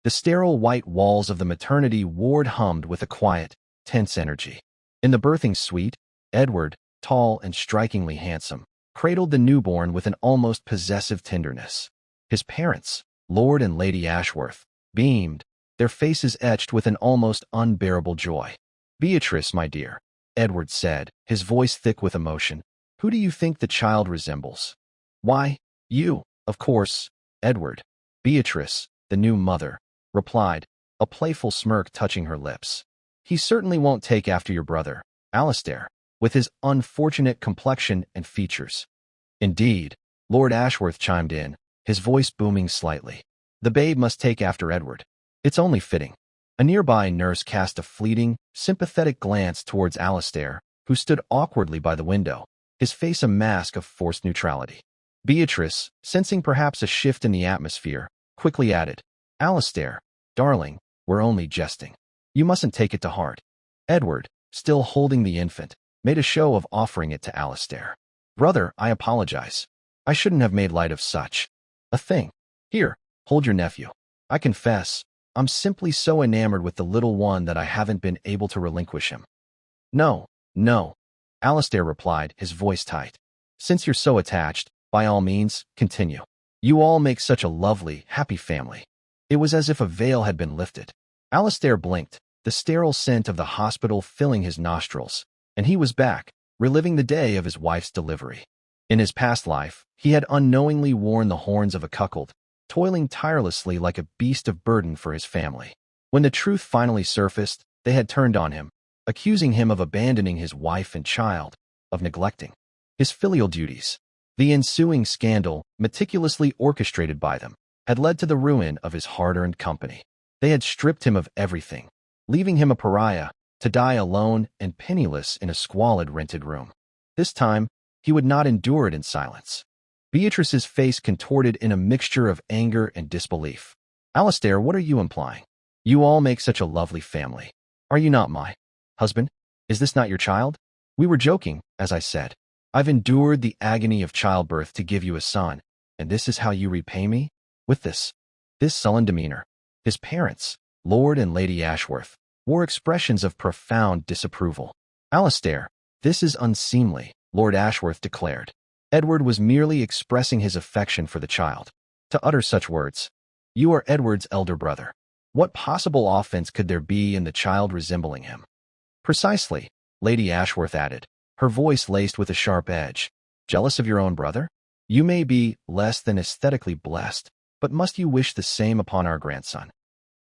The sterile white walls of the maternity ward hummed with a quiet, tense energy. In the birthing suite, Edward, tall and strikingly handsome, cradled the newborn with an almost possessive tenderness. His parents, Lord and Lady Ashworth, beamed, their faces etched with an almost unbearable joy. "Beatrice, my dear," Edward said, his voice thick with emotion, "who do you think the child resembles?" "Why, you, of course, Edward." Beatrice, the new mother, replied, a playful smirk touching her lips. "He certainly won't take after your brother, Alistair, with his unfortunate complexion and features." "Indeed," Lord Ashworth chimed in, his voice booming slightly. "The babe must take after Edward. It's only fitting." A nearby nurse cast a fleeting, sympathetic glance towards Alistair, who stood awkwardly by the window, his face a mask of forced neutrality. Beatrice, sensing perhaps a shift in the atmosphere, quickly added, "Alistair, darling, we're only jesting. You mustn't take it to heart." Edward, still holding the infant, made a show of offering it to Alistair. "Brother, I apologize. I shouldn't have made light of such a thing. Here, hold your nephew. I confess, I'm simply so enamored with the little one that I haven't been able to relinquish him." "No, no," Alistair replied, his voice tight. "Since you're so attached, by all means, continue. You all make such a lovely, happy family." It was as if a veil had been lifted. Alistair blinked, the sterile scent of the hospital filling his nostrils, and he was back, reliving the day of his wife's delivery. In his past life, he had unknowingly worn the horns of a cuckold, toiling tirelessly like a beast of burden for his family. When the truth finally surfaced, they had turned on him, accusing him of abandoning his wife and child, of neglecting his filial duties. The ensuing scandal, meticulously orchestrated by them, had led to the ruin of his hard-earned company. They had stripped him of everything, leaving him a pariah, to die alone and penniless in a squalid rented room. This time, he would not endure it in silence. Beatrice's face contorted in a mixture of anger and disbelief. "Alistair, what are you implying? You all make such a lovely family. Are you not my husband? Is this not your child? We were joking, as I said. I've endured the agony of childbirth to give you a son, and this is how you repay me? With this sullen demeanor." His parents, Lord and Lady Ashworth, wore expressions of profound disapproval. "Alistair, this is unseemly," Lord Ashworth declared. Edward was merely expressing his affection for the child. To utter such words, "You are Edward's elder brother. What possible offense could there be in the child resembling him?" "Precisely," Lady Ashworth added, her voice laced with a sharp edge. "Jealous of your own brother? You may be less than aesthetically blessed, but must you wish the same upon our grandson?"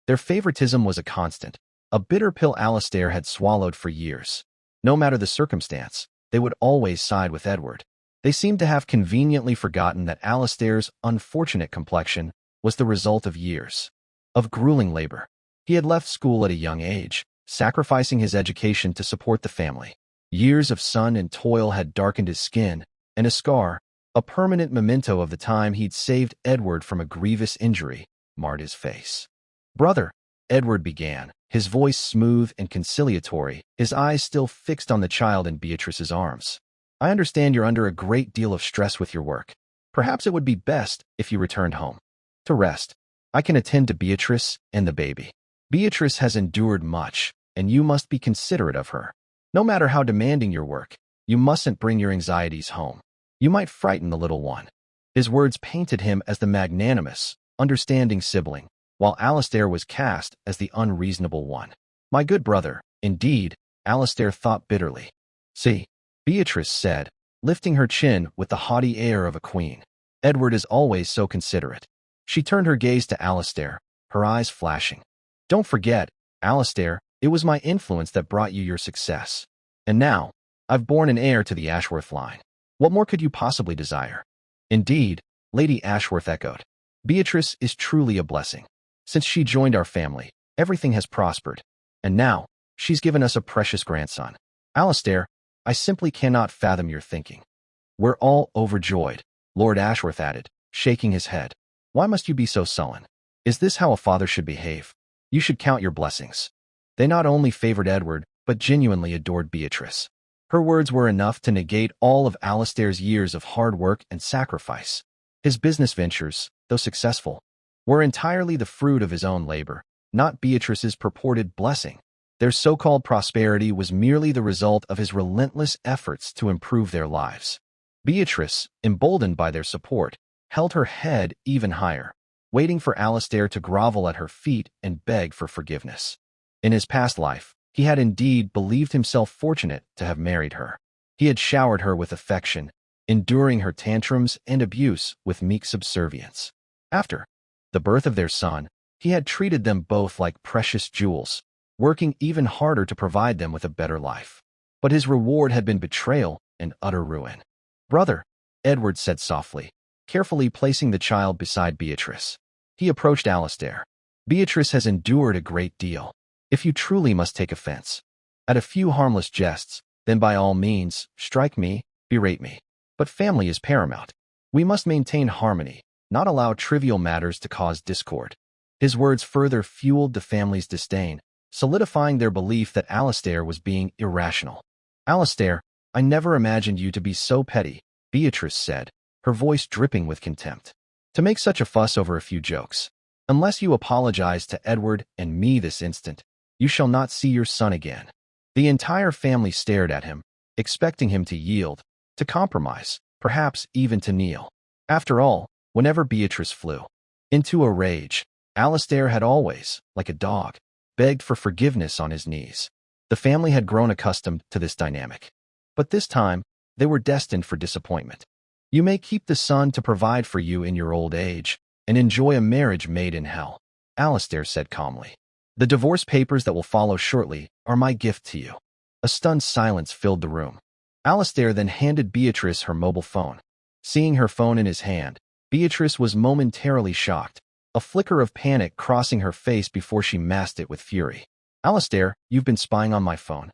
Their favoritism was a constant, a bitter pill Alistair had swallowed for years. No matter the circumstance, they would always side with Edward. They seemed to have conveniently forgotten that Alistair's unfortunate complexion was the result of years of grueling labor. He had left school at a young age, sacrificing his education to support the family. Years of sun and toil had darkened his skin, and a scar, a permanent memento of the time he'd saved Edward from a grievous injury, marred his face. "Brother," Edward began, his voice smooth and conciliatory, his eyes still fixed on the child in Beatrice's arms. "I understand you're under a great deal of stress with your work. Perhaps it would be best if you returned home to rest. I can attend to Beatrice and the baby. Beatrice has endured much, and you must be considerate of her. No matter how demanding your work, you mustn't bring your anxieties home. You might frighten the little one." His words painted him as the magnanimous, understanding sibling, while Alistair was cast as the unreasonable one. "My good brother, indeed," Alistair thought bitterly. "See," Beatrice said, lifting her chin with the haughty air of a queen. "Edward is always so considerate." She turned her gaze to Alistair, her eyes flashing. "Don't forget, Alistair, it was my influence that brought you your success. And now, I've borne an heir to the Ashworth line. What more could you possibly desire?" "Indeed," Lady Ashworth echoed. "Beatrice is truly a blessing. Since she joined our family, everything has prospered. And now, she's given us a precious grandson. Alistair, I simply cannot fathom your thinking." "We're all overjoyed," Lord Ashworth added, shaking his head. "Why must you be so sullen? Is this how a father should behave? You should count your blessings." They not only favored Edward, but genuinely adored Beatrice. Her words were enough to negate all of Alistair's years of hard work and sacrifice. His business ventures, though successful, were entirely the fruit of his own labor, not Beatrice's purported blessing. Their so-called prosperity was merely the result of his relentless efforts to improve their lives. Beatrice, emboldened by their support, held her head even higher, waiting for Alistair to grovel at her feet and beg for forgiveness. In his past life, he had indeed believed himself fortunate to have married her. He had showered her with affection, enduring her tantrums and abuse with meek subservience. After the birth of their son, he had treated them both like precious jewels, working even harder to provide them with a better life. But his reward had been betrayal and utter ruin. "Brother," Edward said softly, carefully placing the child beside Beatrice. He approached Alistair. "Beatrice has endured a great deal. If you truly must take offense at a few harmless jests, then by all means, strike me, berate me. But family is paramount. We must maintain harmony, not allow trivial matters to cause discord." His words further fueled the family's disdain, solidifying their belief that Alistair was being irrational. "Alistair, I never imagined you to be so petty," Beatrice said, her voice dripping with contempt. "To make such a fuss over a few jokes. Unless you apologize to Edward and me this instant, you shall not see your son again." The entire family stared at him, expecting him to yield, to compromise, perhaps even to kneel. After all, whenever Beatrice flew into a rage, Alistair had always, like a dog, begged for forgiveness on his knees. The family had grown accustomed to this dynamic. But this time, they were destined for disappointment. "You may keep the son to provide for you in your old age, and enjoy a marriage made in hell," Alistair said calmly. "The divorce papers that will follow shortly are my gift to you." A stunned silence filled the room. Alistair then handed Beatrice her mobile phone. Seeing her phone in his hand, Beatrice was momentarily shocked, a flicker of panic crossing her face before she masked it with fury. "Alistair, you've been spying on my phone."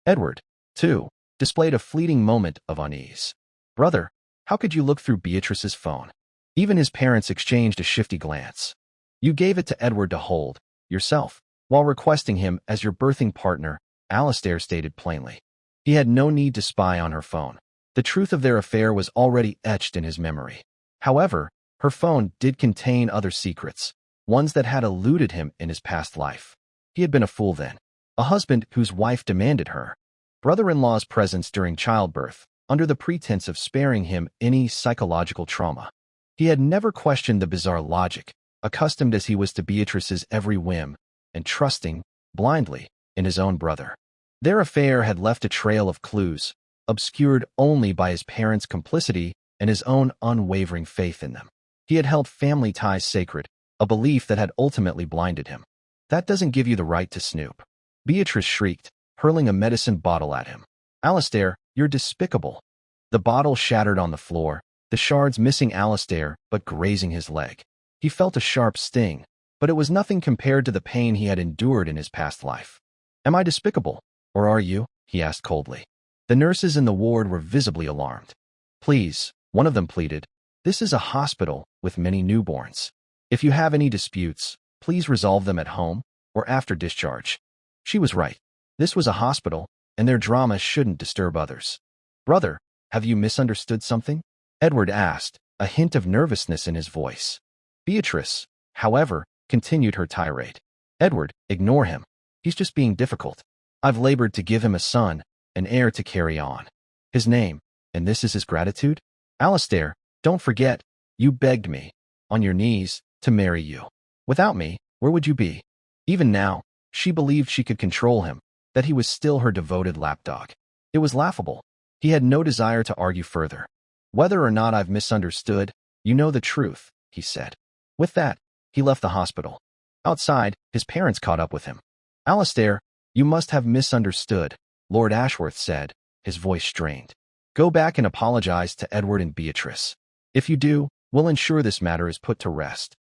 Edward, too, displayed a fleeting moment of unease. "Brother, how could you look through Beatrice's phone?" Even his parents exchanged a shifty glance. "You gave it to Edward to hold, yourself, while requesting him as your birthing partner," Alistair stated plainly. He had no need to spy on her phone. The truth of their affair was already etched in his memory. However, her phone did contain other secrets, ones that had eluded him in his past life. He had been a fool then, a husband whose wife demanded her brother-in-law's presence during childbirth, under the pretense of sparing him any psychological trauma. He had never questioned the bizarre logic, accustomed as he was to Beatrice's every whim, and trusting, blindly, in his own brother. Their affair had left a trail of clues, obscured only by his parents' complicity and his own unwavering faith in them. He had held family ties sacred, a belief that had ultimately blinded him. "That doesn't give you the right to snoop," Beatrice shrieked, hurling a medicine bottle at him. "Alistair, you're despicable." The bottle shattered on the floor, the shards missing Alistair but grazing his leg. He felt a sharp sting, but it was nothing compared to the pain he had endured in his past life. "Am I despicable, or are you?" he asked coldly. The nurses in the ward were visibly alarmed. "Please," one of them pleaded, "this is a hospital with many newborns. If you have any disputes, please resolve them at home or after discharge." She was right. This was a hospital, and their drama shouldn't disturb others. "Brother, have you misunderstood something?" Edward asked, a hint of nervousness in his voice. Beatrice, however, continued her tirade. "Edward, ignore him. He's just being difficult. I've labored to give him a son, an heir to carry on. His name, and this is his gratitude? Alistair, don't forget, you begged me, on your knees, to marry you. Without me, where would you be?" Even now, she believed she could control him, that he was still her devoted lapdog. It was laughable. He had no desire to argue further. "Whether or not I've misunderstood, you know the truth," he said. With that, he left the hospital. Outside, his parents caught up with him. "Alistair, you must have misunderstood," Lord Ashworth said, his voice strained. "Go back and apologize to Edward and Beatrice. If you do, we'll ensure this matter is put to rest."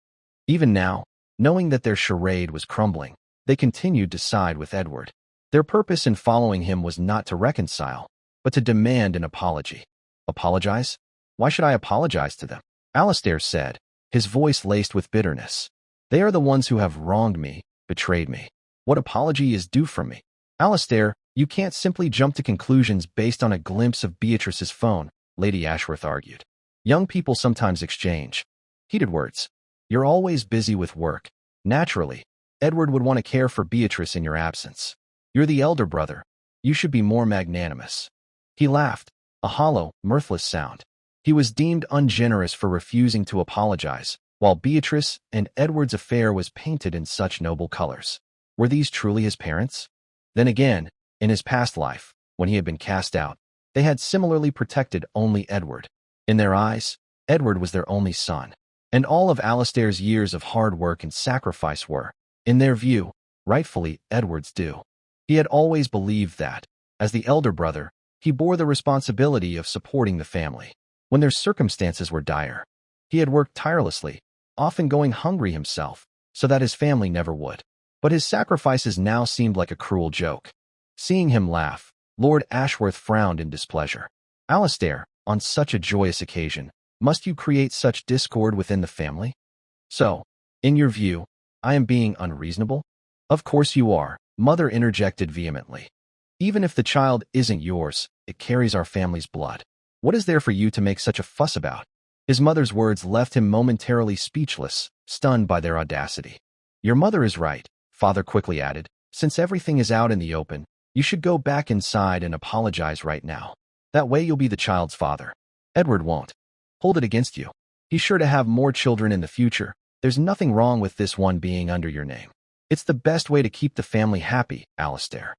Even now, knowing that their charade was crumbling, they continued to side with Edward. Their purpose in following him was not to reconcile, but to demand an apology. "Apologize? Why should I apologize to them?" Alistair said, his voice laced with bitterness. "They are the ones who have wronged me, betrayed me. What apology is due from me?" "Alistair, you can't simply jump to conclusions based on a glimpse of Beatrice's phone," Lady Ashworth argued. "Young people sometimes exchange heated words. You're always busy with work. Naturally, Edward would want to care for Beatrice in your absence. You're the elder brother. You should be more magnanimous." He laughed, a hollow, mirthless sound. He was deemed ungenerous for refusing to apologize, while Beatrice and Edward's affair was painted in such noble colors. Were these truly his parents? Then again, in his past life, when he had been cast out, they had similarly protected only Edward. In their eyes, Edward was their only son, and all of Alistair's years of hard work and sacrifice were, in their view, rightfully Edward's due. He had always believed that, as the elder brother, he bore the responsibility of supporting the family. When their circumstances were dire, he had worked tirelessly, often going hungry himself, so that his family never would. But his sacrifices now seemed like a cruel joke. Seeing him laugh, Lord Ashworth frowned in displeasure. "Alistair, on such a joyous occasion, must you create such discord within the family? So, in your view, I am being unreasonable?" "Of course you are," Mother interjected vehemently. "Even if the child isn't yours, it carries our family's blood. What is there for you to make such a fuss about?" His mother's words left him momentarily speechless, stunned by their audacity. "Your mother is right," Father quickly added. "Since everything is out in the open, you should go back inside and apologize right now. That way you'll be the child's father. Edward won't hold it against you. He's sure to have more children in the future. There's nothing wrong with this one being under your name. It's the best way to keep the family happy, Alistair."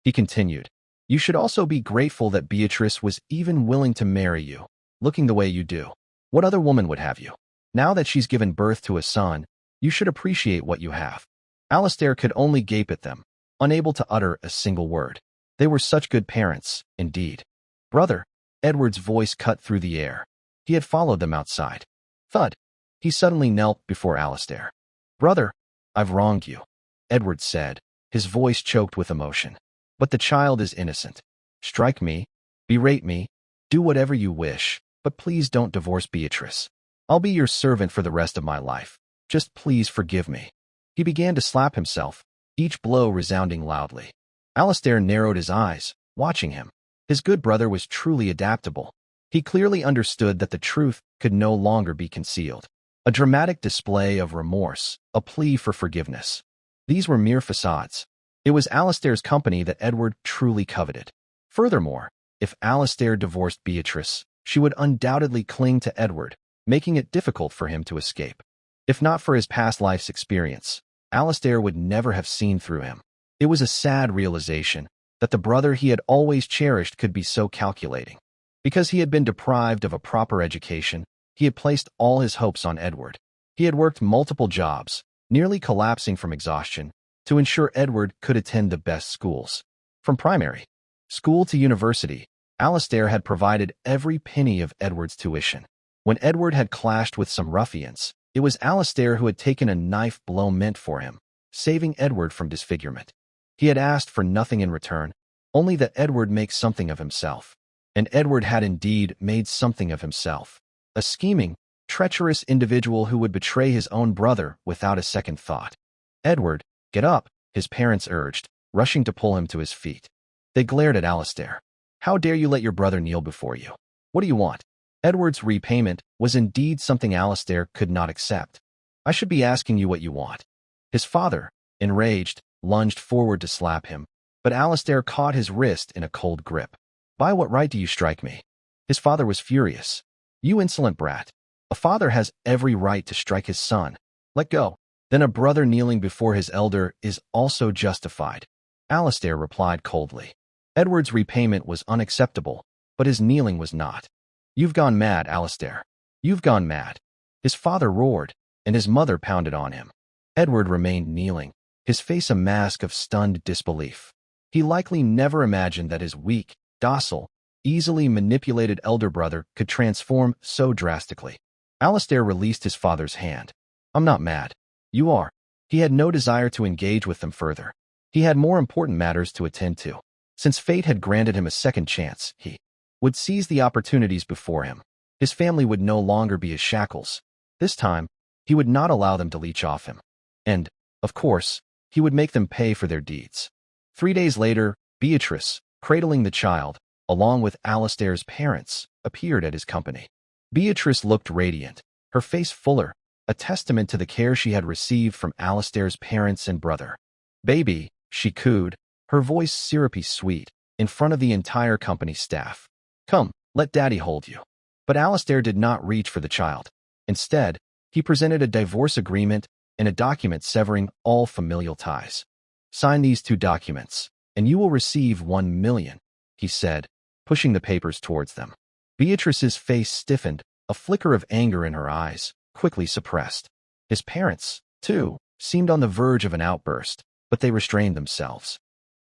He continued, "You should also be grateful that Beatrice was even willing to marry you, looking the way you do. What other woman would have you? Now that she's given birth to a son, you should appreciate what you have." Alistair could only gape at them, unable to utter a single word. They were such good parents, indeed. "Brother," Edward's voice cut through the air. He had followed them outside. Thud. He suddenly knelt before Alistair. "Brother, I've wronged you," Edward said, his voice choked with emotion. "But the child is innocent. Strike me, berate me, do whatever you wish, but please don't divorce Beatrice. I'll be your servant for the rest of my life. Just please forgive me." He began to slap himself, each blow resounding loudly. Alistair narrowed his eyes, watching him. His good brother was truly adaptable. He clearly understood that the truth could no longer be concealed. A dramatic display of remorse, a plea for forgiveness. These were mere facades. It was Alistair's company that Edward truly coveted. Furthermore, if Alistair divorced Beatrice, she would undoubtedly cling to Edward, making it difficult for him to escape. If not for his past life's experience, Alistair would never have seen through him. It was a sad realization that the brother he had always cherished could be so calculating. Because he had been deprived of a proper education, he had placed all his hopes on Edward. He had worked multiple jobs, nearly collapsing from exhaustion, to ensure Edward could attend the best schools. From primary school to university, Alistair had provided every penny of Edward's tuition. When Edward had clashed with some ruffians, it was Alistair who had taken a knife blow meant for him, saving Edward from disfigurement. He had asked for nothing in return, only that Edward make something of himself. And Edward had indeed made something of himself. A scheming, treacherous individual who would betray his own brother without a second thought. "Edward, get up," his parents urged, rushing to pull him to his feet. They glared at Alistair. "How dare you let your brother kneel before you? What do you want?" Edward's repayment was indeed something Alistair could not accept. "I should be asking you what you want." His father, enraged, lunged forward to slap him, but Alistair caught his wrist in a cold grip. "By what right do you strike me?" His father was furious. "You insolent brat. A father has every right to strike his son. Let go." "Then a brother kneeling before his elder is also justified," Alistair replied coldly. Edward's repayment was unacceptable, but his kneeling was not. "You've gone mad, Alistair. You've gone mad." His father roared, and his mother pounded on him. Edward remained kneeling, his face a mask of stunned disbelief. He likely never imagined that his weak, docile, easily manipulated elder brother could transform so drastically. Alistair released his father's hand. "I'm not mad. You are." He had no desire to engage with them further. He had more important matters to attend to. Since fate had granted him a second chance, he would seize the opportunities before him. His family would no longer be his shackles. This time, he would not allow them to leech off him. And, of course, he would make them pay for their deeds. 3 days later, Beatrice, cradling the child, along with Alistair's parents, appeared at his company. Beatrice looked radiant, her face fuller, a testament to the care she had received from Alistair's parents and brother. "Baby," she cooed, her voice syrupy sweet, in front of the entire company staff. "Come, let Daddy hold you." But Alistair did not reach for the child. Instead, he presented a divorce agreement and a document severing all familial ties. "Sign these 2 documents, and you will receive 1 million, he said, pushing the papers towards them. Beatrice's face stiffened, a flicker of anger in her eyes, quickly suppressed. His parents, too, seemed on the verge of an outburst, but they restrained themselves.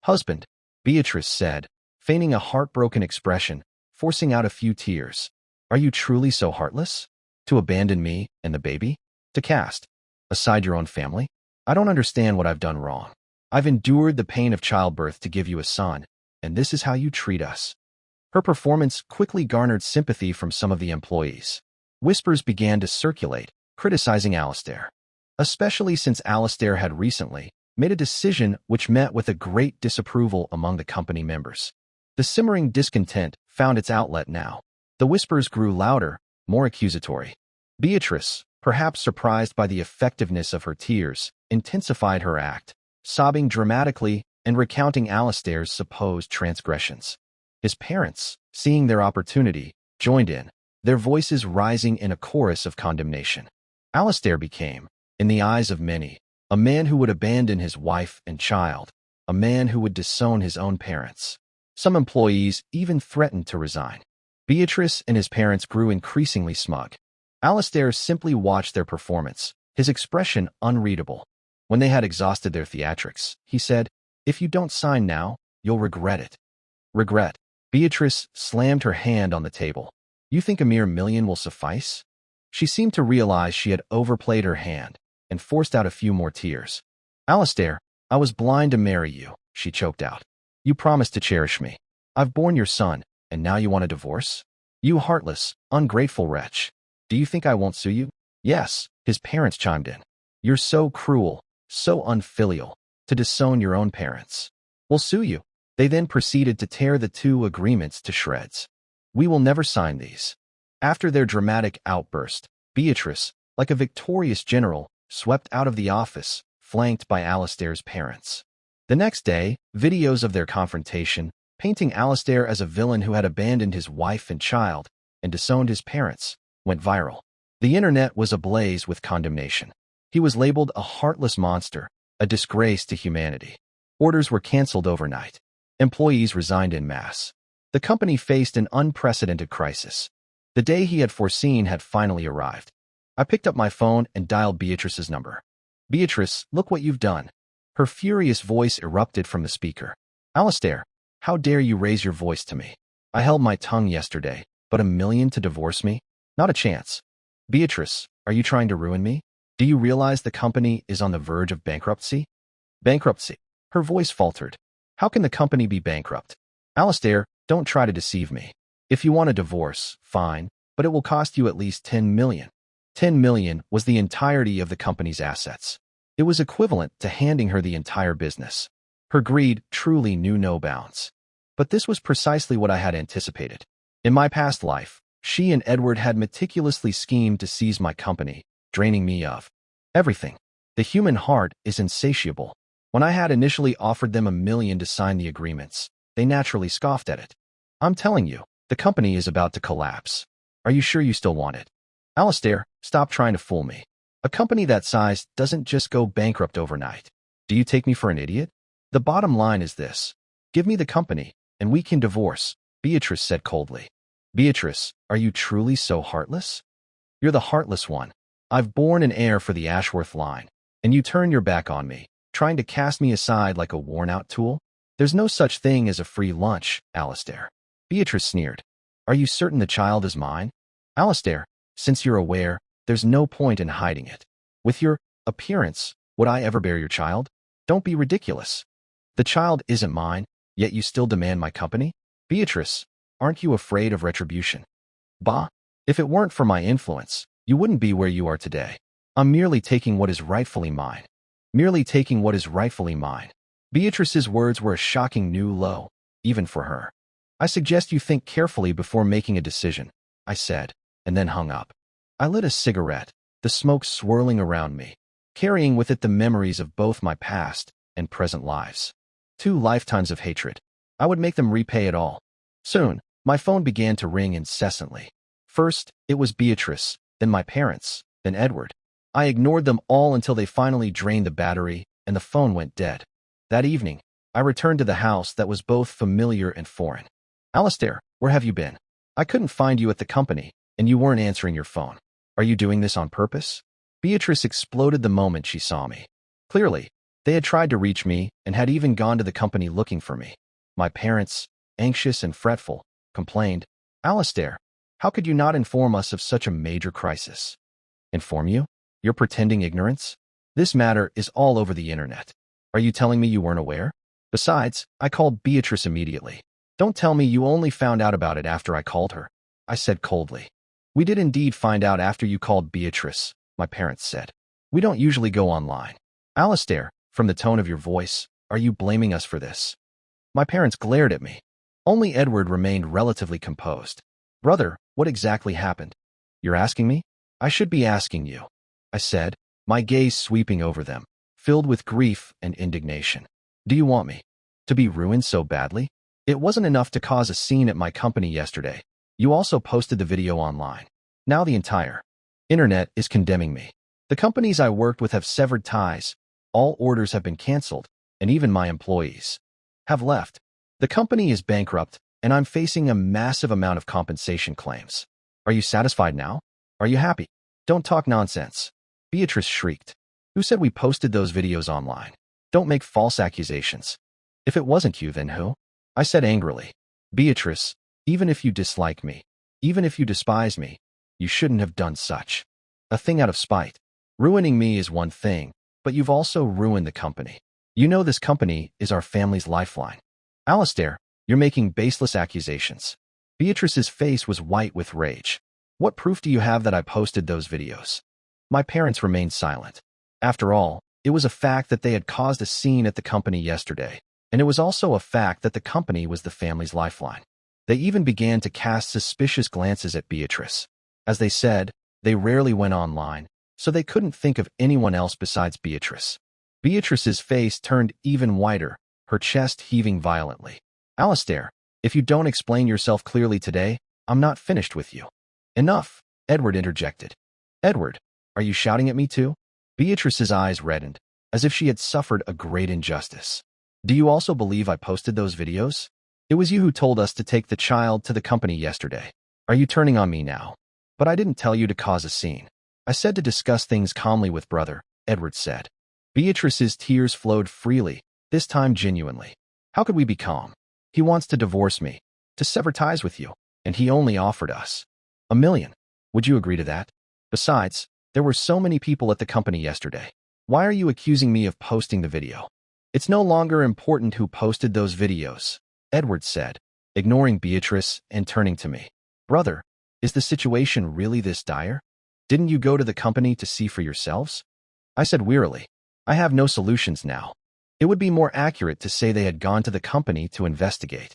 "Husband," Beatrice said, feigning a heartbroken expression, forcing out a few tears. "Are you truly so heartless? To abandon me and the baby? To cast aside your own family? I don't understand what I've done wrong. I've endured the pain of childbirth to give you a son, and this is how you treat us." Her performance quickly garnered sympathy from some of the employees. Whispers began to circulate, criticizing Alistair, especially since Alistair had recently made a decision which met with a great disapproval among the company members. The simmering discontent found its outlet now. The whispers grew louder, more accusatory. Beatrice, perhaps surprised by the effectiveness of her tears, intensified her act, sobbing dramatically and recounting Alistair's supposed transgressions. His parents, seeing their opportunity, joined in, their voices rising in a chorus of condemnation. Alistair became, in the eyes of many, a man who would abandon his wife and child, a man who would disown his own parents. Some employees even threatened to resign. Beatrice and his parents grew increasingly smug. Alistair simply watched their performance, his expression unreadable. When they had exhausted their theatrics, he said, "If you don't sign now, you'll regret it." "Regret?" Beatrice slammed her hand on the table. "You think a mere million will suffice?" She seemed to realize she had overplayed her hand and forced out a few more tears. "Alistair, I was blind to marry you," she choked out. "You promised to cherish me. I've borne your son, and now you want a divorce? You heartless, ungrateful wretch. Do you think I won't sue you?" "Yes," his parents chimed in. "You're so cruel, so unfilial, to disown your own parents. We'll sue you." They then proceeded to tear the 2 agreements to shreds. "We will never sign these." After their dramatic outburst, Beatrice, like a victorious general, swept out of the office, flanked by Alistair's parents. The next day, videos of their confrontation, painting Alistair as a villain who had abandoned his wife and child and disowned his parents, went viral. The internet was ablaze with condemnation. He was labeled a heartless monster, a disgrace to humanity. Orders were canceled overnight. Employees resigned en masse. The company faced an unprecedented crisis. The day he had foreseen had finally arrived. I picked up my phone and dialed Beatrice's number. "Beatrice, look what you've done." Her furious voice erupted from the speaker. "Alistair, how dare you raise your voice to me? I held my tongue yesterday, but $1 million to divorce me? Not a chance. Beatrice, are you trying to ruin me? Do you realize the company is on the verge of bankruptcy?" "Bankruptcy?" Her voice faltered. "How can the company be bankrupt? Alistair, don't try to deceive me. If you want a divorce, fine, but it will cost you at least $10 million. $10 million was the entirety of the company's assets. It was equivalent to handing her the entire business. Her greed truly knew no bounds. But this was precisely what I had anticipated. In my past life, she and Edward had meticulously schemed to seize my company, draining me of everything. The human heart is insatiable. When I had initially offered them $1 million to sign the agreements, they naturally scoffed at it. I'm telling you, the company is about to collapse. Are you sure you still want it? Alistair, stop trying to fool me. A company that size doesn't just go bankrupt overnight. Do you take me for an idiot? The bottom line is this. Give me the company, and we can divorce, Beatrice said coldly. Beatrice, are you truly so heartless? You're the heartless one. I've borne an heir for the Ashworth line, and you turn your back on me, trying to cast me aside like a worn-out tool? There's no such thing as a free lunch, Alistair. Beatrice sneered. Are you certain the child is mine? Alistair, since you're aware, there's no point in hiding it. With your appearance, would I ever bear your child? Don't be ridiculous. The child isn't mine, yet you still demand my company? Beatrice, aren't you afraid of retribution? Bah, if it weren't for my influence, you wouldn't be where you are today. I'm merely taking what is rightfully mine. Merely taking what is rightfully mine. Beatrice's words were a shocking new low, even for her. I suggest you think carefully before making a decision, I said, and then hung up. I lit a cigarette, the smoke swirling around me, carrying with it the memories of both my past and present lives. 2 lifetimes of hatred. I would make them repay it all. Soon, my phone began to ring incessantly. First, it was Beatrice, then my parents, then Edward. I ignored them all until they finally drained the battery and the phone went dead. That evening, I returned to the house that was both familiar and foreign. Alistair, where have you been? I couldn't find you at the company, and you weren't answering your phone. Are you doing this on purpose? Beatrice exploded the moment she saw me. Clearly, they had tried to reach me and had even gone to the company looking for me. My parents, anxious and fretful, complained, Alistair, how could you not inform us of such a major crisis? Inform you? You're pretending ignorance? This matter is all over the internet. Are you telling me you weren't aware? Besides, I called Beatrice immediately. Don't tell me you only found out about it after I called her, I said coldly. We did indeed find out after you called Beatrice, my parents said. We don't usually go online. Alistair, from the tone of your voice, are you blaming us for this? My parents glared at me. Only Edward remained relatively composed. Brother, what exactly happened? You're asking me? I should be asking you, I said, my gaze sweeping over them, filled with grief and indignation. Do you want me to be ruined so badly? It wasn't enough to cause a scene at my company yesterday. You also posted the video online. Now the entire internet is condemning me. The companies I worked with have severed ties. All orders have been canceled, and even my employees have left. The company is bankrupt, and I'm facing a massive amount of compensation claims. Are you satisfied now? Are you happy? Don't talk nonsense. Beatrice shrieked. Who said we posted those videos online? Don't make false accusations. If it wasn't you, then who? I said angrily. Beatrice, even if you dislike me, even if you despise me, you shouldn't have done such a thing out of spite. Ruining me is one thing, but you've also ruined the company. You know this company is our family's lifeline. Alistair, you're making baseless accusations. Beatrice's face was white with rage. What proof do you have that I posted those videos? My parents remained silent. After all, it was a fact that they had caused a scene at the company yesterday, and it was also a fact that the company was the family's lifeline. They even began to cast suspicious glances at Beatrice. As they said, they rarely went online, so they couldn't think of anyone else besides Beatrice. Beatrice's face turned even whiter, her chest heaving violently. Alistair, if you don't explain yourself clearly today, I'm not finished with you. Enough, Edward interjected. Edward, are you shouting at me too? Beatrice's eyes reddened, as if she had suffered a great injustice. Do you also believe I posted those videos? It was you who told us to take the child to the company yesterday. Are you turning on me now? But I didn't tell you to cause a scene. I said to discuss things calmly with brother, Edward said. Beatrice's tears flowed freely, this time genuinely. How could we be calm? He wants to divorce me, to sever ties with you, and he only offered us $1 million. Would you agree to that? Besides, there were so many people at the company yesterday. Why are you accusing me of posting the video? It's no longer important who posted those videos, Edward said, ignoring Beatrice and turning to me. Brother, is the situation really this dire? Didn't you go to the company to see for yourselves? I said wearily. I have no solutions now. It would be more accurate to say they had gone to the company to investigate.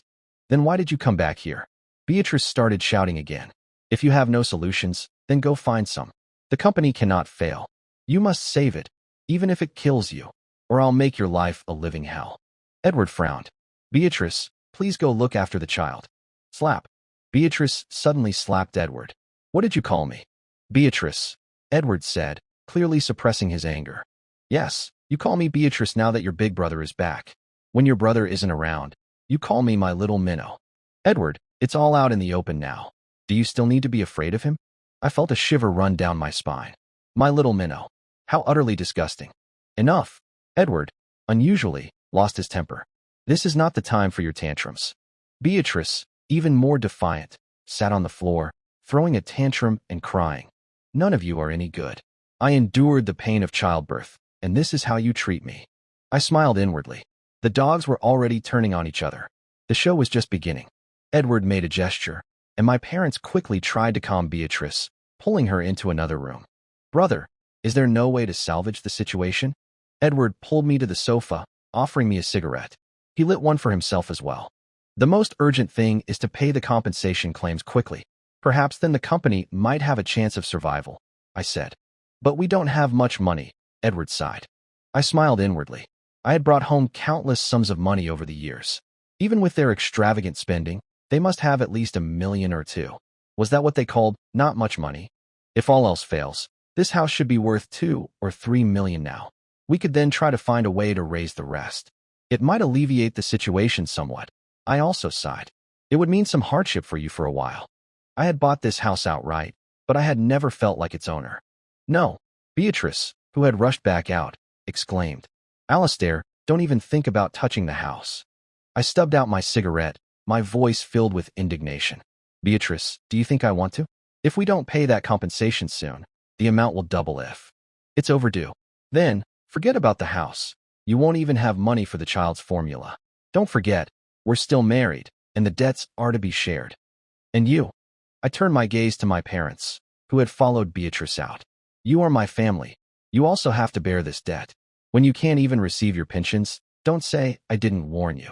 Then why did you come back here? Beatrice started shouting again. If you have no solutions, then go find some. The company cannot fail. You must save it, even if it kills you, or I'll make your life a living hell. Edward frowned. Beatrice, please go look after the child. Slap. Beatrice suddenly slapped Edward. What did you call me? Beatrice, Edward said, clearly suppressing his anger. Yes, you call me Beatrice now that your big brother is back. When your brother isn't around, you call me my little minnow. Edward, it's all out in the open now. Do you still need to be afraid of him? I felt a shiver run down my spine. My little minnow. How utterly disgusting. Enough. Edward, unusually, lost his temper. This is not the time for your tantrums. Beatrice, even more defiant, sat on the floor, throwing a tantrum and crying. None of you are any good. I endured the pain of childbirth, and this is how you treat me. I smiled inwardly. The dogs were already turning on each other. The show was just beginning. Edward made a gesture, and my parents quickly tried to calm Beatrice, pulling her into another room. Brother, is there no way to salvage the situation? Edward pulled me to the sofa, offering me a cigarette. He lit one for himself as well. The most urgent thing is to pay the compensation claims quickly. Perhaps then the company might have a chance of survival, I said. But we don't have much money, Edward sighed. I smiled inwardly. I had brought home countless sums of money over the years. Even with their extravagant spending, they must have at least $1 million or $2 million. Was that what they called not much money? If all else fails, this house should be worth $2 or $3 million now. We could then try to find a way to raise the rest. It might alleviate the situation somewhat. I also sighed. It would mean some hardship for you for a while. I had bought this house outright, but I had never felt like its owner. No, Beatrice, who had rushed back out, exclaimed. Alistair, don't even think about touching the house. I stubbed out my cigarette, my voice filled with indignation. Beatrice, do you think I want to? If we don't pay that compensation soon, the amount will double if. It's overdue. Then, forget about the house. You won't even have money for the child's formula. Don't forget, we're still married, and the debts are to be shared. And you? I turned my gaze to my parents, who had followed Beatrice out. You are my family. You also have to bear this debt. When you can't even receive your pensions, don't say, I didn't warn you.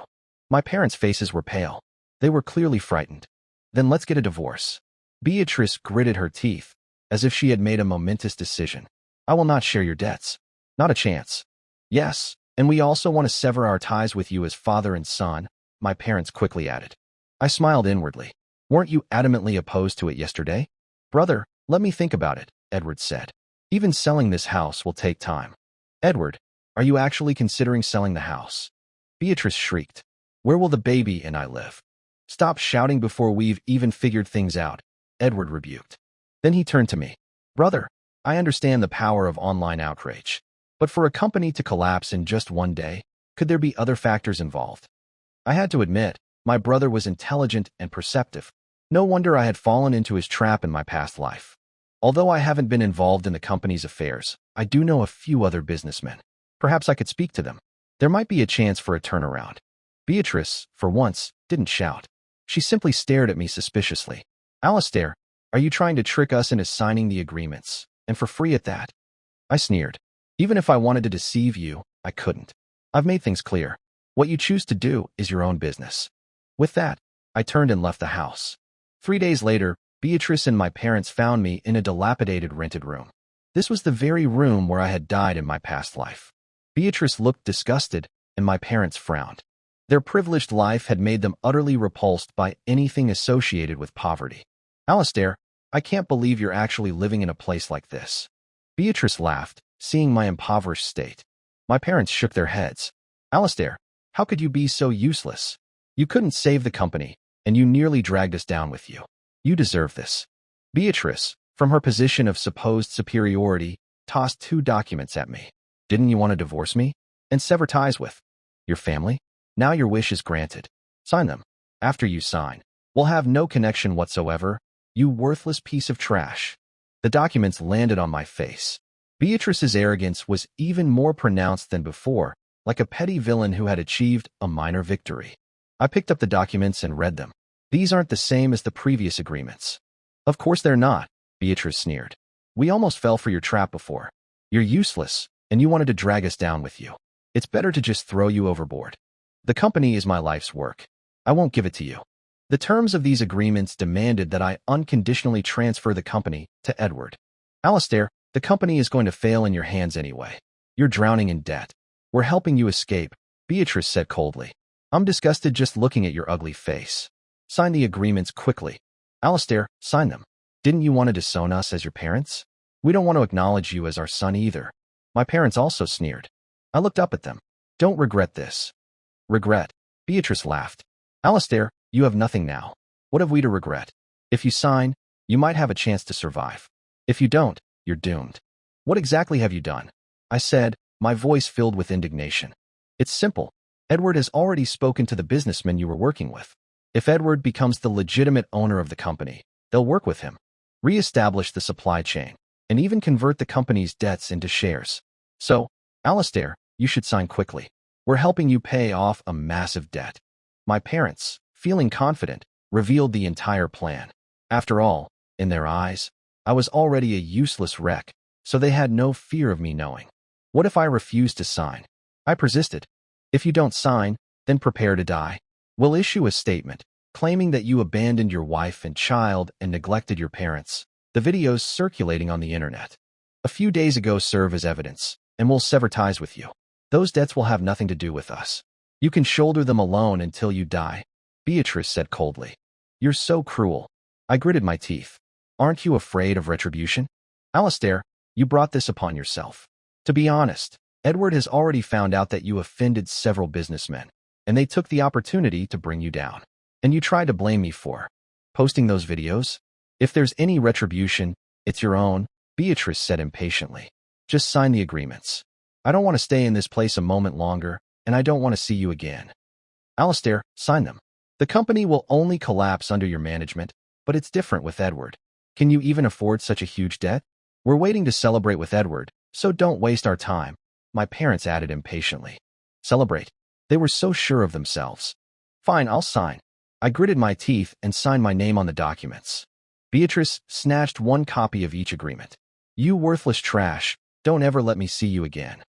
My parents' faces were pale. They were clearly frightened. Then let's get a divorce. Beatrice gritted her teeth, as if she had made a momentous decision. I will not share your debts. Not a chance. Yes, and we also want to sever our ties with you as father and son, my parents quickly added. I smiled inwardly. Weren't you adamantly opposed to it yesterday? Brother, let me think about it, Edward said. Even selling this house will take time. Edward, are you actually considering selling the house? Beatrice shrieked. Where will the baby and I live? Stop shouting before we've even figured things out, Edward rebuked. Then he turned to me. Brother, I understand the power of online outrage. But for a company to collapse in just one day, could there be other factors involved? I had to admit, my brother was intelligent and perceptive. No wonder I had fallen into his trap in my past life. Although I haven't been involved in the company's affairs, I do know a few other businessmen. Perhaps I could speak to them. There might be a chance for a turnaround. Beatrice, for once, didn't shout. She simply stared at me suspiciously. Alistair, are you trying to trick us into signing the agreements, and for free at that? I sneered. Even if I wanted to deceive you, I couldn't. I've made things clear. What you choose to do is your own business. With that, I turned and left the house. 3 days later, Beatrice and my parents found me in a dilapidated rented room. This was the very room where I had died in my past life. Beatrice looked disgusted, and my parents frowned. Their privileged life had made them utterly repulsed by anything associated with poverty. Alistair, I can't believe you're actually living in a place like this. Beatrice laughed, seeing my impoverished state. My parents shook their heads. Alistair, how could you be so useless? You couldn't save the company, and you nearly dragged us down with you. You deserve this. Beatrice, from her position of supposed superiority, tossed 2 documents at me. Didn't you want to divorce me? And sever ties with your family? Now your wish is granted. Sign them. After you sign, we'll have no connection whatsoever, you worthless piece of trash. The documents landed on my face. Beatrice's arrogance was even more pronounced than before, like a petty villain who had achieved a minor victory. I picked up the documents and read them. These aren't the same as the previous agreements. Of course they're not, Beatrice sneered. We almost fell for your trap before. You're useless, and you wanted to drag us down with you. It's better to just throw you overboard. The company is my life's work. I won't give it to you. The terms of these agreements demanded that I unconditionally transfer the company to Edward. Alistair, the company is going to fail in your hands anyway. You're drowning in debt. We're helping you escape, Beatrice said coldly. I'm disgusted just looking at your ugly face. Sign the agreements quickly. Alistair, sign them. Didn't you want to disown us as your parents? We don't want to acknowledge you as our son either. My parents also sneered. I looked up at them. Don't regret this. Regret? Beatrice laughed. Alistair, you have nothing now. What have we to regret? If you sign, you might have a chance to survive. If you don't, you're doomed. What exactly have you done? I said, my voice filled with indignation. It's simple. Edward has already spoken to the businessmen you were working with. If Edward becomes the legitimate owner of the company, they'll work with him, re-establish the supply chain, and even convert the company's debts into shares. So, Alistair, you should sign quickly. We're helping you pay off a massive debt. My parents, feeling confident, revealed the entire plan. After all, in their eyes, I was already a useless wreck, so they had no fear of me knowing. What if I refused to sign? I persisted. If you don't sign, then prepare to die. We'll issue a statement, claiming that you abandoned your wife and child and neglected your parents. The videos circulating on the internet. a few days ago serve as evidence, and we'll sever ties with you. Those debts will have nothing to do with us. You can shoulder them alone until you die, Beatrice said coldly. You're so cruel. I gritted my teeth. Aren't you afraid of retribution? Alistair, you brought this upon yourself. To be honest, Edward has already found out that you offended several businessmen, and they took the opportunity to bring you down. And you tried to blame me for posting those videos? If there's any retribution, it's your own, Beatrice said impatiently. Just sign the agreements. I don't want to stay in this place a moment longer, and I don't want to see you again. Alistair, sign them. The company will only collapse under your management, but it's different with Edward. Can you even afford such a huge debt? We're waiting to celebrate with Edward, so don't waste our time, my parents added impatiently. Celebrate. They were so sure of themselves. Fine, I'll sign. I gritted my teeth and signed my name on the documents. Beatrice snatched one copy of each agreement. You worthless trash, don't ever let me see you again.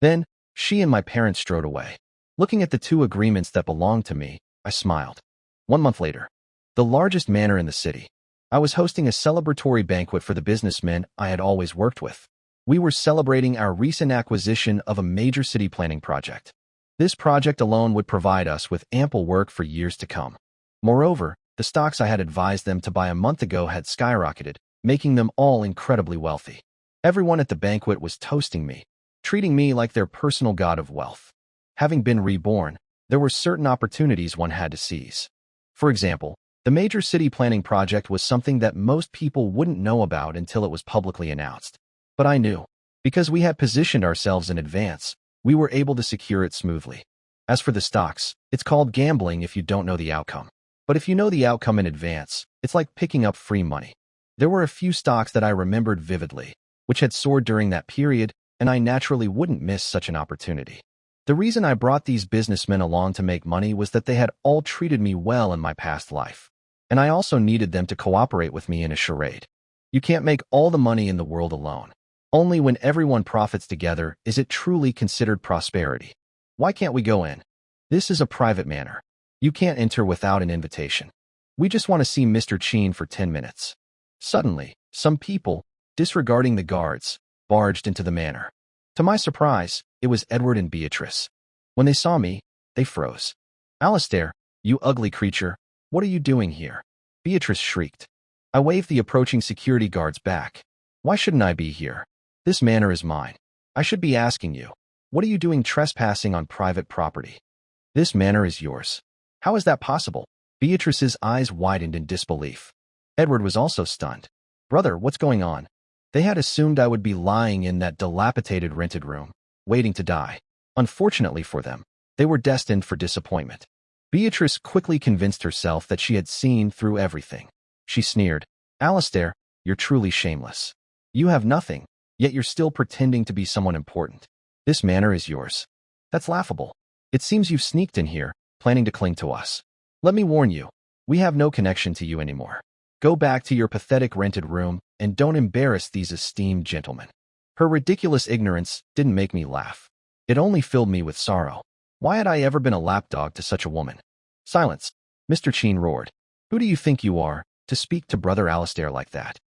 Then, she and my parents strode away. Looking at the two agreements that belonged to me, I smiled. 1 month later, the largest manor in the city. I was hosting a celebratory banquet for the businessmen I had always worked with. We were celebrating our recent acquisition of a major city planning project. This project alone would provide us with ample work for years to come. Moreover, the stocks I had advised them to buy a month ago had skyrocketed, making them all incredibly wealthy. Everyone at the banquet was toasting me, treating me like their personal god of wealth. Having been reborn, there were certain opportunities one had to seize. For example, the major city planning project was something that most people wouldn't know about until it was publicly announced. But I knew. Because we had positioned ourselves in advance, we were able to secure it smoothly. As for the stocks, it's called gambling if you don't know the outcome. But if you know the outcome in advance, it's like picking up free money. There were a few stocks that I remembered vividly, which had soared during that period, and I naturally wouldn't miss such an opportunity. The reason I brought these businessmen along to make money was that they had all treated me well in my past life. And I also needed them to cooperate with me in a charade. You can't make all the money in the world alone. Only when everyone profits together is it truly considered prosperity. Why can't we go in? This is a private manor. You can't enter without an invitation. We just want to see Mr. Cheen for 10 minutes. Suddenly, some people, disregarding the guards, barged into the manor. To my surprise, it was Edward and Beatrice. When they saw me, they froze. Alistair, you ugly creature, what are you doing here? Beatrice shrieked. I waved the approaching security guards back. Why shouldn't I be here? This manor is mine. I should be asking you, what are you doing trespassing on private property? This manor is yours. How is that possible? Beatrice's eyes widened in disbelief. Edward was also stunned. Brother, what's going on? They had assumed I would be lying in that dilapidated rented room, waiting to die. Unfortunately for them, they were destined for disappointment. Beatrice quickly convinced herself that she had seen through everything. She sneered. Alistair, you're truly shameless. You have nothing, yet you're still pretending to be someone important. This manor is yours. That's laughable. It seems you've sneaked in here, planning to cling to us. Let me warn you, we have no connection to you anymore. Go back to your pathetic rented room and don't embarrass these esteemed gentlemen. Her ridiculous ignorance didn't make me laugh. It only filled me with sorrow. Why had I ever been a lapdog to such a woman? Silence, Mr. Cheen roared. Who do you think you are, to speak to Brother Alistair like that?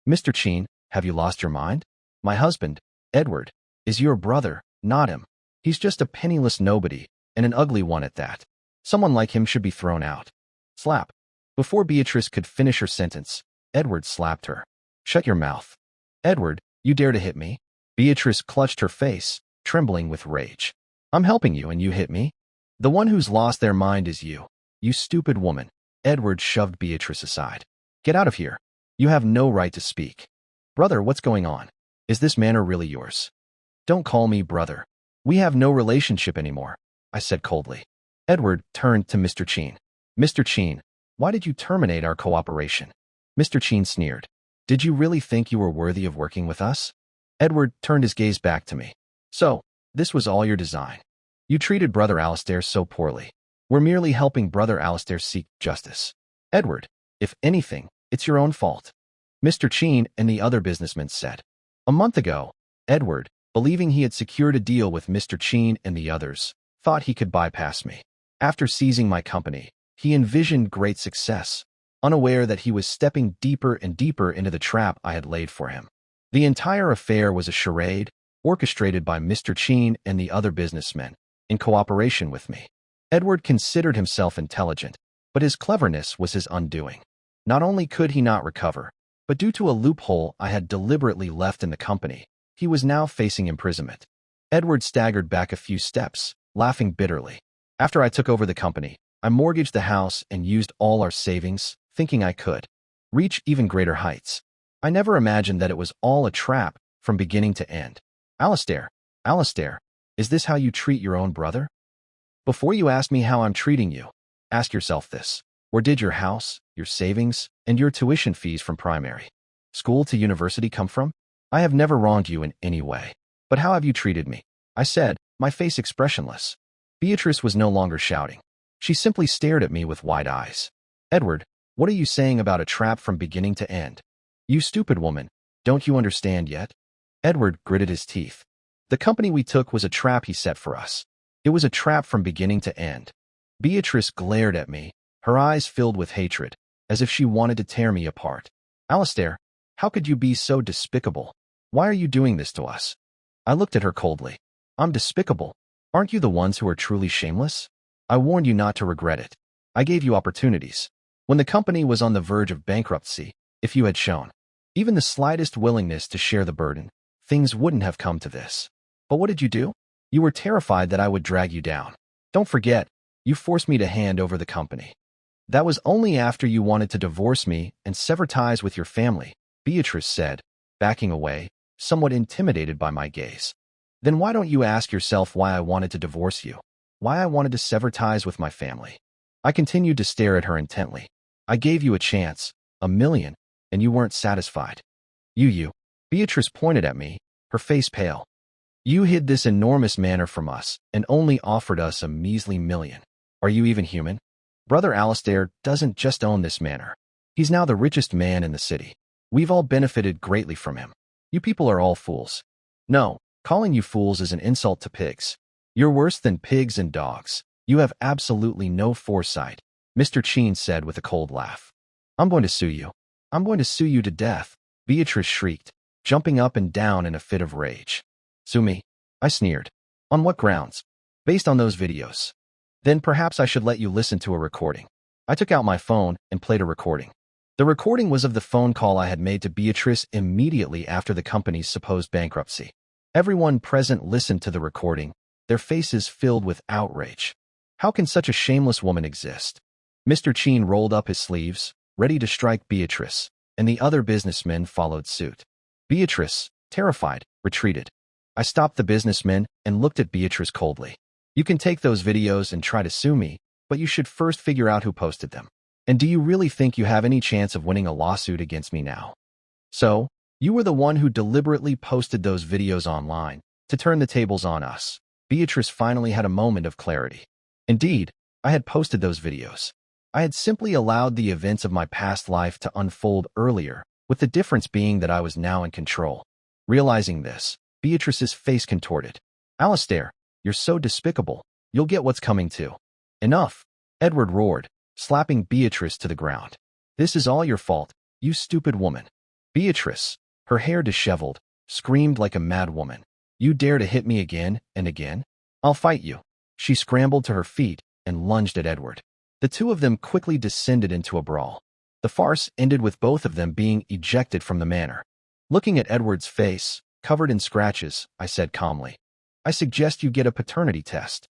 Mr. Cheen, have you lost your mind? My husband, Edward, is your brother, not him. He's just a penniless nobody, and an ugly one at that. Someone like him should be thrown out. Slap. Before Beatrice could finish her sentence, Edward slapped her. Shut your mouth. Edward, you dare to hit me? Beatrice clutched her face, trembling with rage. I'm helping you and you hit me? The one who's lost their mind is you. You stupid woman. Edward shoved Beatrice aside. Get out of here. You have no right to speak. Brother, what's going on? Is this manor really yours? Don't call me brother. We have no relationship anymore, I said coldly. Edward turned to Mr. Cheen. Mr. Cheen, why did you terminate our cooperation? Mr. Cheen sneered. Did you really think you were worthy of working with us? Edward turned his gaze back to me. So, this was all your design. You treated Brother Alistair so poorly. We're merely helping Brother Alistair seek justice. Edward, if anything, it's your own fault. Mr. Cheen and the other businessmen said. A month ago, Edward, believing he had secured a deal with Mr. Cheen and the others, thought he could bypass me. After seizing my company, he envisioned great success, unaware that he was stepping deeper and deeper into the trap I had laid for him. The entire affair was a charade, orchestrated by Mr. Cheen and the other businessmen, in cooperation with me. Edward considered himself intelligent, but his cleverness was his undoing. Not only could he not recover, but due to a loophole I had deliberately left in the company, he was now facing imprisonment. Edward staggered back a few steps, laughing bitterly. After I took over the company, I mortgaged the house and used all our savings, thinking I could reach even greater heights. I never imagined that it was all a trap from beginning to end. Alistair, is this how you treat your own brother? Before you ask me how I'm treating you, ask yourself this. Where did your house, your savings, and your tuition fees from primary school to university come from? I have never wronged you in any way. But how have you treated me? I said, my face expressionless. Beatrice was no longer shouting. She simply stared at me with wide eyes. Edward, what are you saying about a trap from beginning to end? You stupid woman, don't you understand yet? Edward gritted his teeth. The company we took was a trap he set for us. It was a trap from beginning to end. Beatrice glared at me, her eyes filled with hatred, as if she wanted to tear me apart. Alistair, how could you be so despicable? Why are you doing this to us? I looked at her coldly. I'm despicable. Aren't you the ones who are truly shameless? I warned you not to regret it. I gave you opportunities. When the company was on the verge of bankruptcy, if you had shown even the slightest willingness to share the burden, things wouldn't have come to this. But what did you do? You were terrified that I would drag you down. Don't forget, you forced me to hand over the company. That was only after you wanted to divorce me and sever ties with your family, Beatrice said, backing away, somewhat intimidated by my gaze. Then why don't you ask yourself why I wanted to divorce you? Why I wanted to sever ties with my family? I continued to stare at her intently. I gave you a chance, 1,000,000, and you weren't satisfied. You. Beatrice pointed at me, her face pale. You hid this enormous manor from us and only offered us a measly 1,000,000. Are you even human? Brother Alistair doesn't just own this manor. He's now the richest man in the city. We've all benefited greatly from him. You people are all fools. No, calling you fools is an insult to pigs. You're worse than pigs and dogs. You have absolutely no foresight, Mr. Cheen said with a cold laugh. I'm going to sue you. I'm going to sue you to death, Beatrice shrieked, jumping up and down in a fit of rage. Sue me? I sneered. On what grounds? Based on those videos. Then perhaps I should let you listen to a recording. I took out my phone and played a recording. The recording was of the phone call I had made to Beatrice immediately after the company's supposed bankruptcy. Everyone present listened to the recording, their faces filled with outrage. How can such a shameless woman exist? Mr. Cheen rolled up his sleeves, ready to strike Beatrice, and the other businessmen followed suit. Beatrice, terrified, retreated. I stopped the businessmen and looked at Beatrice coldly. You can take those videos and try to sue me, but you should first figure out who posted them. And do you really think you have any chance of winning a lawsuit against me now? So, you were the one who deliberately posted those videos online to turn the tables on us. Beatrice finally had a moment of clarity. Indeed, I had posted those videos. I had simply allowed the events of my past life to unfold earlier, with the difference being that I was now in control. Realizing this, Beatrice's face contorted. Alistair, you're so despicable. You'll get what's coming too. Enough, Edward roared, slapping Beatrice to the ground. This is all your fault, you stupid woman. Beatrice, her hair disheveled, screamed like a mad woman. You dare to hit me again and again? I'll fight you. She scrambled to her feet and lunged at Edward. The two of them quickly descended into a brawl. The farce ended with both of them being ejected from the manor. Looking at Edward's face, covered in scratches, I said calmly, I suggest you get a paternity test.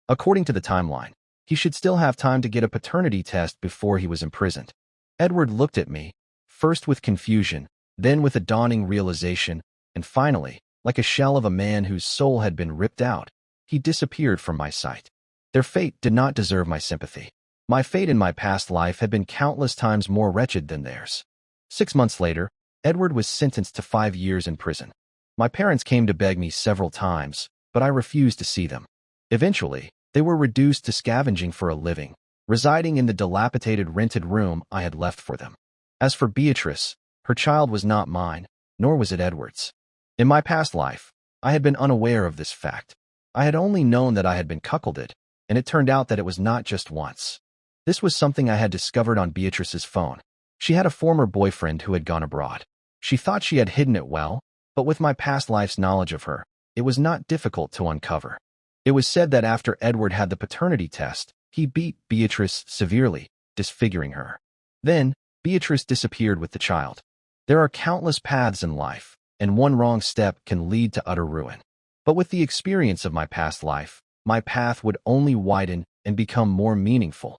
According to the timeline, he should still have time to get a paternity test before he was imprisoned. Edward looked at me, first with confusion, then with a dawning realization, and finally, like a shell of a man whose soul had been ripped out, he disappeared from my sight. Their fate did not deserve my sympathy. My fate in my past life had been countless times more wretched than theirs. 6 months later, Edward was sentenced to 5 years in prison. My parents came to beg me several times, but I refused to see them. Eventually, they were reduced to scavenging for a living, residing in the dilapidated rented room I had left for them. As for Beatrice, her child was not mine, nor was it Edward's. In my past life, I had been unaware of this fact. I had only known that I had been cuckolded, and it turned out that it was not just once. This was something I had discovered on Beatrice's phone. She had a former boyfriend who had gone abroad. She thought she had hidden it well, But with my past life's knowledge of her, it was not difficult to uncover. It was said that after Edward had the paternity test, he beat Beatrice severely, disfiguring her. Then, Beatrice disappeared with the child. There are countless paths in life, and one wrong step can lead to utter ruin. But with the experience of my past life, my path would only widen and become more meaningful.